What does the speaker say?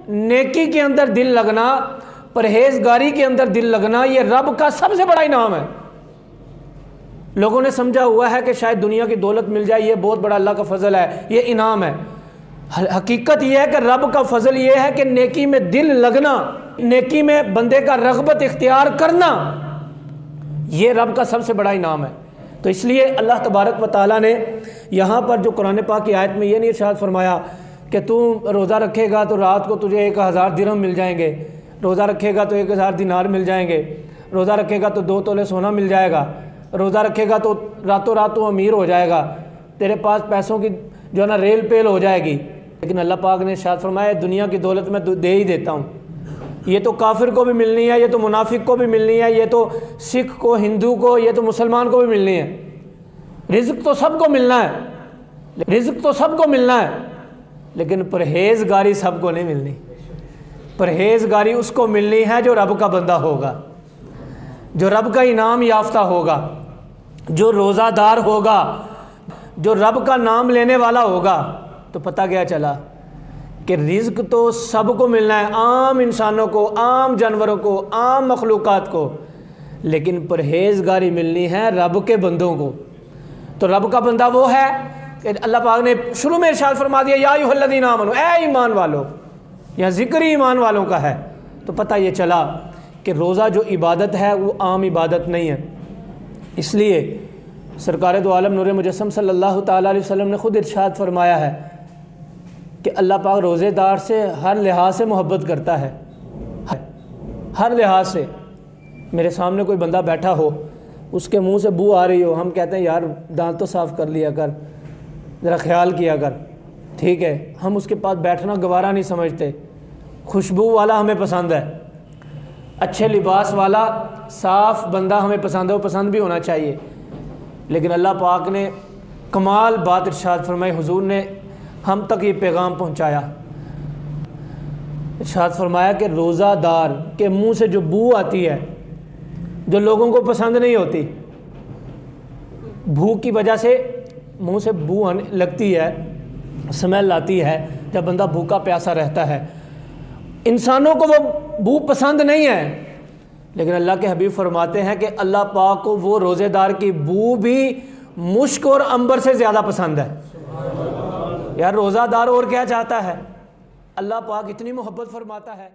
نیکی کے اندر دل لگنا، پرہیزگاری کے اندر دل لگنا، یہ رب کا سب سے بڑا انعام ہے۔ لوگوں نے سمجھا ہوا ہے کہ شاید دنیا کی دولت مل جائے، یہ بہت بڑا اللہ کا فضل ہے، یہ انعام ہے۔ حقیقت یہ ہے کہ رب کا فضل یہ ہے کہ نیکی میں دل لگنا، نیکی میں بندے کا رغبت اختیار کرنا، یہ رب کا سب سے بڑا انعام ہے۔ تو اس لیے اللہ تبارک و تعالیٰ نے یہاں پر جو قرآن پاک کی آیت میں یہ نہیں ارشاد فرمایا کہ تو روزہ رکھے گا تو رات کو تجھے 1000 درہم مل جائیں گے، روزہ رکھے گا تو 1000 دینار مل جائیں گے، روزہ رکھے گا تو 2 تولے سونا مل جائے گا، روزہ رکھے گا تو راتوں رات تو امیر ہو جائے گا، تیرے پاس پیسوں کی جو ہے نا ریل پیل ہو جائے گی۔ لیکن اللہ پاک نے ارشاد فرمایا دنیا کی دولت میں دے ہی دیتا ہوں، یہ تو کافر کو بھی ملنی ہے، یہ تو منافق کو بھی ملنی ہے، یہ تو سکھ کو، ہندو کو، یہ تو مسلمان کو بھی ملنی ہے۔ رزق تو سب کو ملنا ہے، رزق تو سب کو ملنا ہے، لیکن پرہیزگاری سب کو نہیں ملنی۔ پرہیزگاری اس کو ملنی ہے جو رب کا بندہ ہوگا، جو رب کا انعام یافتہ ہوگا، جو روزہ دار ہوگا، جو رب کا نام لینے والا ہوگا۔ تو پتہ کیا چلا کہ رزق تو سب کو ملنا ہے، عام انسانوں کو، عام جانوروں کو، عام مخلوقات کو، لیکن پرہیزگاری ملنی ہے رب کے بندوں کو۔ تو رب کا بندہ وہ ہے کہ اللہ پاک نے شروع میں ارشاد فرما دیا یا ایھا الذین آمنوا، اے ایمان والو، یہاں ذکر ہی ایمان والوں کا ہے۔ تو پتہ یہ چلا کہ روزہ جو عبادت ہے وہ عام عبادت نہیں ہے۔ اس لیے سرکار دو عالم نور مجسم صلی اللہ تعالیٰ علیہ وسلم نے خود ارشاد فرمایا ہے کہ اللہ پاک روزے دار سے ہر لحاظ سے محبت کرتا ہے، ہر لحاظ سے۔ میرے سامنے کوئی بندہ بیٹھا ہو، اس کے منہ سے بو آ رہی ہو، ہم کہتے ہیں یار دانت تو صاف کر لیا کر، ذرا خیال کیا کر، ٹھیک ہے، ہم اس کے پاس بیٹھنا گوارا نہیں سمجھتے۔ خوشبو والا ہمیں پسند ہے، اچھے لباس والا صاف بندہ ہمیں پسند ہے، وہ پسند بھی ہونا چاہیے۔ لیکن اللہ پاک نے کمال بات ارشاد فرمائی، حضور نے ہم تک یہ پیغام پہنچایا، ارشاد فرمایا کہ روزہ دار کے منہ سے جو بو آتی ہے، جو لوگوں کو پسند نہیں ہوتی، بھوک کی وجہ سے منہ سے بو لگتی ہے، سمیل آتی ہے جب بندہ بھوکا پیاسا رہتا ہے، انسانوں کو وہ بو پسند نہیں ہے، لیکن اللہ کے حبیب فرماتے ہیں کہ اللہ پاک کو وہ روزے دار کی بو بھی مشک اور عنبر سے زیادہ پسند ہے۔ یار روزہ دار اور کیا چاہتا ہے؟ اللہ پاک اتنی محبت فرماتا ہے۔